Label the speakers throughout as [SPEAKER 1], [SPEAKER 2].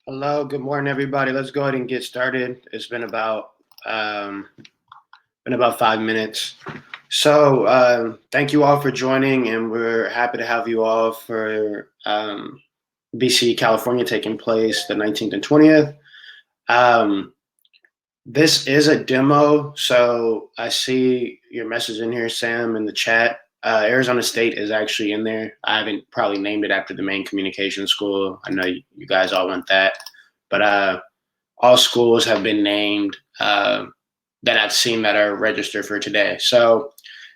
[SPEAKER 1] Hello, good morning, everybody. Let's go ahead and get started. It's um, been about 5 minutes. Thank you all for joining, and we're happy to have you all for BCE California taking place the 19th and 20th. Um, this is a demo, so I see your message in here, Sam, in the chat. Arizona State is actually in there. I haven't probably named it after the main communication school. I know you guys all want that, but all schools have been named that I've seen that are registered for today. So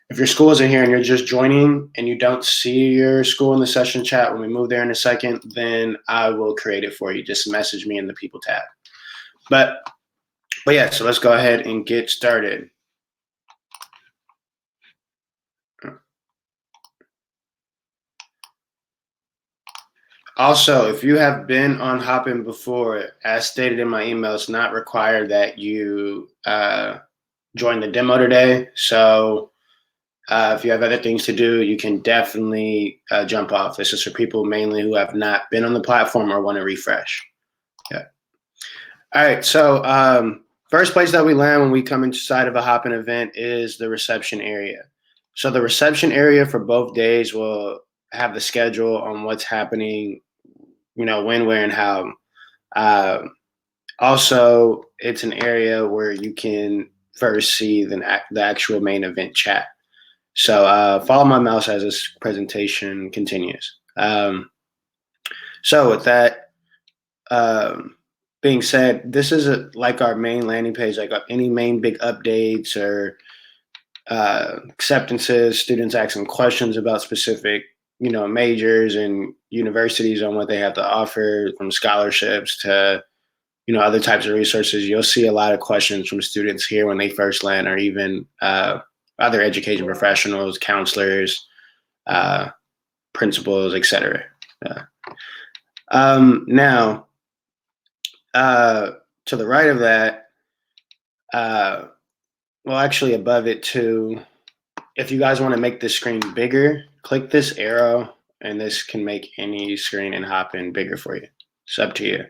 [SPEAKER 1] if your school isn't here and you're just joining and you don't see your school in the session chat when we move there in a second, then I will create it for you. Just message me in the people tab. But yeah, so let's go ahead and get started. Also, if you have been on Hopin before, as stated in my email, it's not required that you join the demo today. So if you have other things to do, you can definitely jump off. This is for people mainly who have not been on the platform or want to refresh. Yeah. All right. So first place that we land when we come inside of a Hopin event is the reception area. So the reception area for both days will have the schedule on what's happening, when, where, and how. Uh, Also, it's an area where you can first see the actual main event chat. So follow my mouse as this presentation continues. So with that being said, this is like our main landing page, like any main big updates or acceptances, students asking questions about specific, majors and universities on what they have to offer, from scholarships to other types of resources. You'll see a lot of questions from students here when they first land, or even other education professionals, counselors, uh, principals, etc. Now, to the right of that, well, actually above it too, if you guys want to make this screen bigger, click this arrow, and this can make any screen in Hopin bigger for you. It's up to you.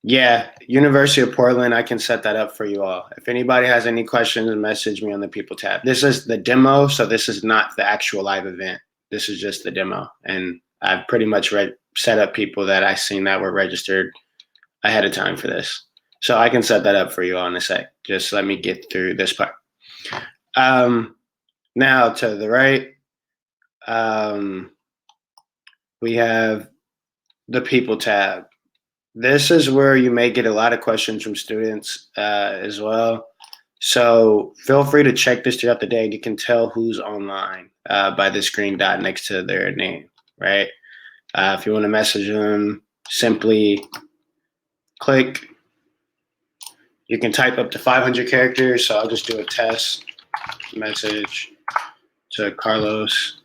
[SPEAKER 1] Yeah, University of Portland, I can set that up for you all. If anybody has any questions, message me on the people tab. This is the demo, so this is not the actual live event. This is just the demo. And I've pretty much set up people that I've seen that were registered ahead of time for this. So I can set that up for you all in a sec. Just let me get through this part. Now to the right, we have the people tab. This is where you may get a lot of questions from students as well. So feel free to check this throughout the day. You can tell who's online by this green dot next to their name, right? If you want to message them, simply click. You can type up to 500 characters. So I'll just do a test message to Carlos.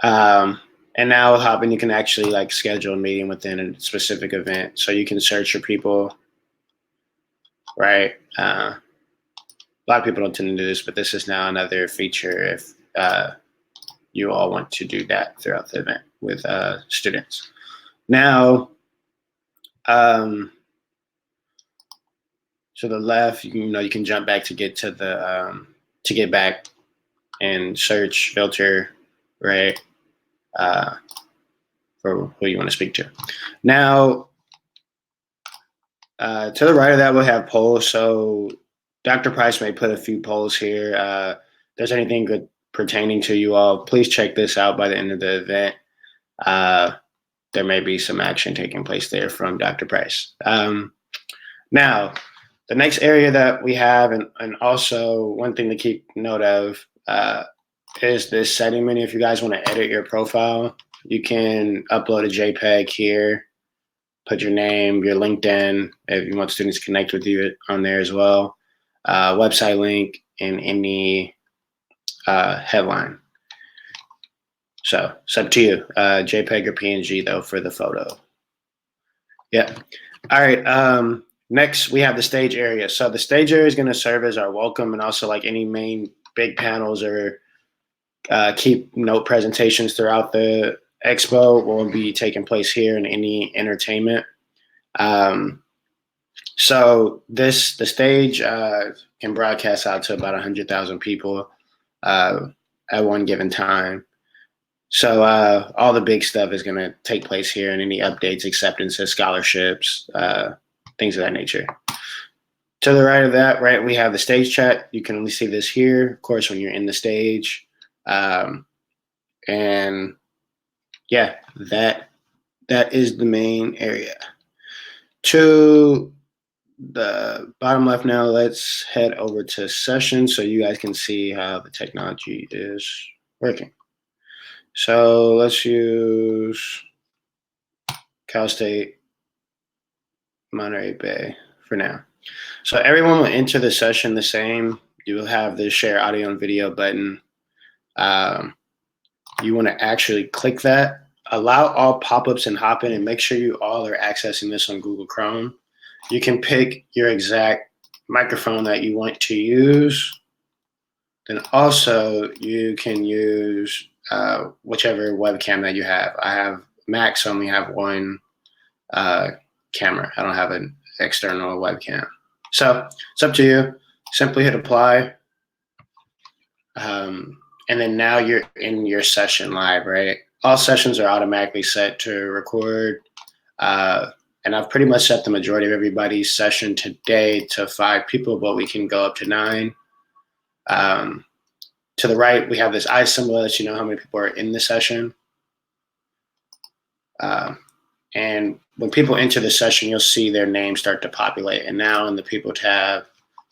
[SPEAKER 1] And now Hopin, you can actually schedule a meeting within a specific event. So you can search for people, right? A lot of people don't tend to do this, but this is now another feature if you all want to do that throughout the event with students. Now, to the left, you can jump back to get to the to get back and search filter, right? For who you want to speak to. Now, to the right of that, we'll have polls. So Dr. Price may put a few polls here. If there's anything good pertaining to you all, please check this out by the end of the event. There may be some action taking place there from Dr. Price. Now, the next area that we have, and also one thing to keep note of, is this setting menu. If you guys want to edit your profile, you can upload a JPEG here, put your name, your LinkedIn, if you want students to connect with you on there as well, website link, and any headline. So it's up to you, JPEG or PNG though for the photo. Yeah. All right. Next, we have the stage area. So the stage area is going to serve as our welcome, and also like any main big panels or keynote presentations throughout the expo will be taking place here in any entertainment. So the stage can broadcast out to about 100,000 people at one given time. So all the big stuff is going to take place here, and any updates, acceptances, scholarships, things of that nature. To the right of that, right, we have the stage chat. You can only see this here, of course, when you're in the stage. And yeah, that is the main area. To the bottom left now, let's head over to session so you guys can see how the technology is working. So let's use Cal State Monterey Bay for now. So everyone will enter the session the same. You will have the share audio and video button. You want to actually click that. Allow all pop-ups in Hopin, and make sure you all are accessing this on Google Chrome. You can pick your exact microphone that you want to use. Then also you can use whichever webcam that you have. I have Mac, so I only have one camera. I don't have an external webcam. So it's up to you. Simply hit apply. And then now you're in your session live, right? All sessions are automatically set to record. And I've pretty much set the majority of everybody's session today to 5 people, but we can go up to 9. To the right, we have this eye symbol that lets you know how many people are in the session. And when people enter the session, you'll see their names start to populate. And now in the people tab,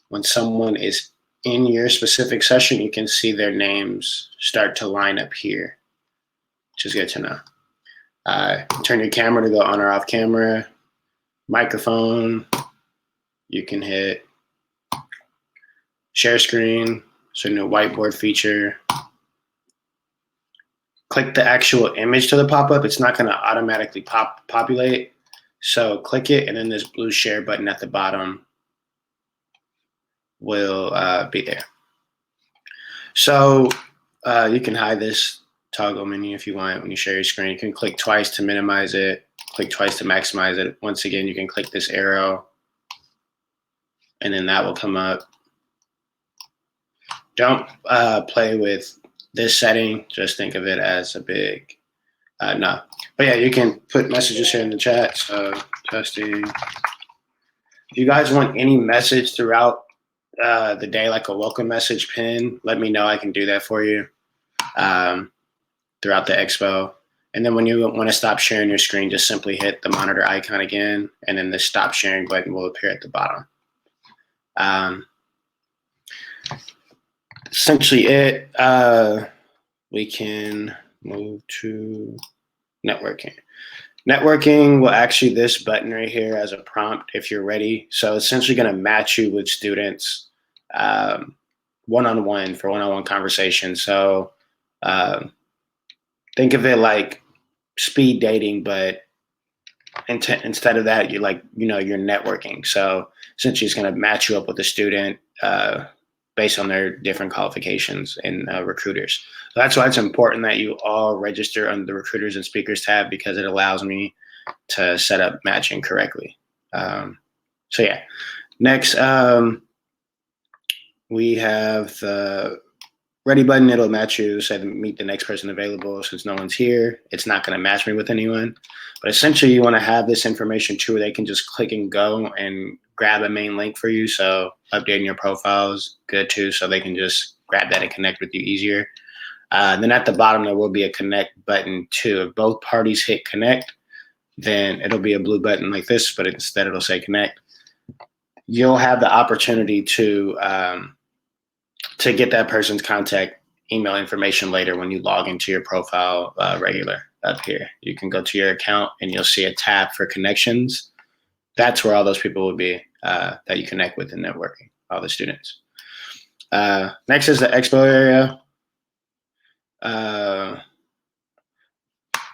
[SPEAKER 1] when someone is in your specific session, you can see their names start to line up here, which is good to know. Turn your camera to go on or off camera. Microphone, you can hit share screen, so new whiteboard feature. Click the actual image to the pop-up. It's not going to automatically populate. So click it, and then this blue share button at the bottom will be there. So you can hide this toggle menu if you want when you share your screen. You can click twice to minimize it, click twice to maximize it. Once again, you can click this arrow, and then that will come up. Don't play with this setting. Just think of it as a big no. But yeah, you can put messages here in the chat. So testing. If you guys want any message throughout the day, like a welcome message pin, let me know. I can do that for you throughout the expo. And then when you want to stop sharing your screen, just simply hit the monitor icon again, and then the stop sharing button will appear at the bottom. Essentially it. We can move to networking. Networking will actually this button right here as a prompt if you're ready. So essentially going to match you with students one-on-one for one-on-one conversation. So think of it like speed dating, but instead of that, you're you're networking. So essentially it's going to match you up with a student based on their different qualifications and recruiters. So that's why it's important that you all register under the recruiters and speakers tab, because it allows me to set up matching correctly. So yeah, next we have the ready button. It'll match you, say meet the next person available. Since no one's here, it's not going to match me with anyone. But essentially you want to have this information too, where they can just click and go and grab a main link for you. So updating your profile is good too, so they can just grab that and connect with you easier. Then at the bottom, there will be a connect button too. If both parties hit connect, then it'll be a blue button like this, but instead it'll say connect. You'll have the opportunity to get that person's contact email information later when you log into your profile regular up here. You can go to your account and you'll see a tab for connections. That's where all those people will be that you connect with in networking, all the students. Next is the expo area.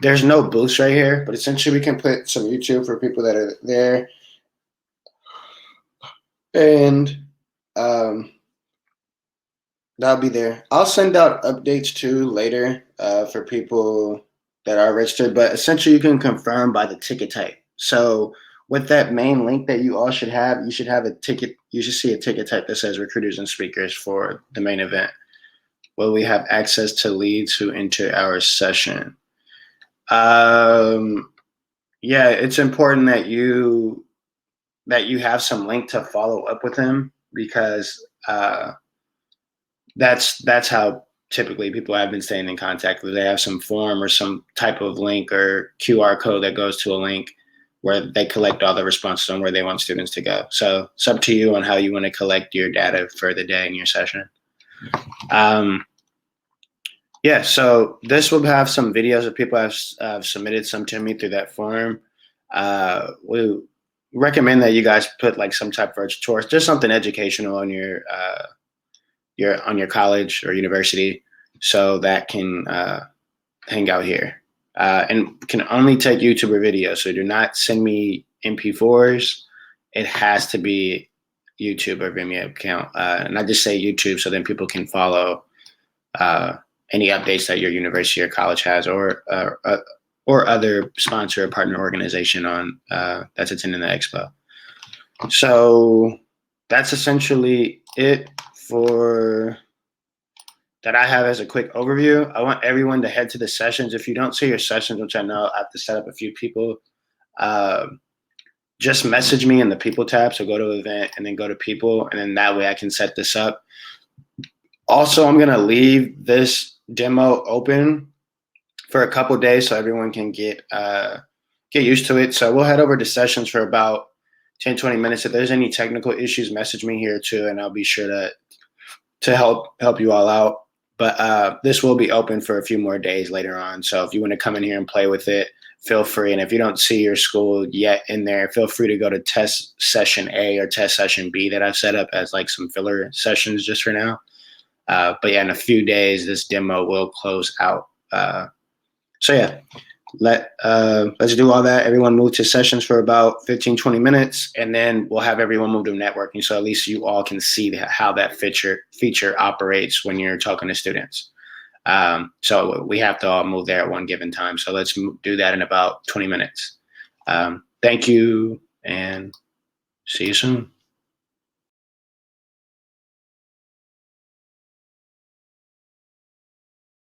[SPEAKER 1] There's no booths right here, but essentially we can put some YouTube for people that are there. And that'll be there. I'll send out updates too later for people that are registered, but essentially you can confirm by the ticket type. So with that main link that you all should have, you should have a ticket. You should see a ticket type that says recruiters and speakers for the main event. Will we have access to leads who enter our session? Yeah, it's important that you have some link to follow up with them, because that's how typically people have been staying in contact. They have some form or some type of link or QR code that goes to a link where they collect all the responses on where they want students to go. So it's up to you on how you want to collect your data for the day in your session. Yeah, so this will have some videos that people have submitted some to me through that form. We recommend that you guys put like some type of virtual tour, just something educational on your college or university, so that can hang out here. And can only take YouTuber videos, so do not send me MP4s. It has to be YouTube or Vimeo account. And I just say YouTube so then people can follow any updates that your university or college has, or other sponsor or partner organization on that's attending the expo. So that's essentially it for that I have as a quick overview. I want everyone to head to the sessions. If you don't see your sessions, which I know I have to set up a few people, just message me in the people tab. So go to event and then go to people, and then that way I can set this up. Also, I'm gonna leave this demo open for a couple days so everyone can get used to it. So we'll head over to sessions for about 10-20 minutes. If there's any technical issues, message me here too, and I'll be sure to help you all out. But this will be open for a few more days later on. So if you want to come in here and play with it, feel free. And if you don't see your school yet in there, feel free to go to test session A or test session B that I've set up as like some filler sessions just for now. But yeah, in a few days, this demo will close out. So yeah, let's do all that. Everyone move to sessions for about 15-20 minutes, and then we'll have everyone move to networking, so at least you all can see how that feature operates when you're talking to students. So we have to all move there at one given time. So let's do that in about 20 minutes. Thank you, and see you soon.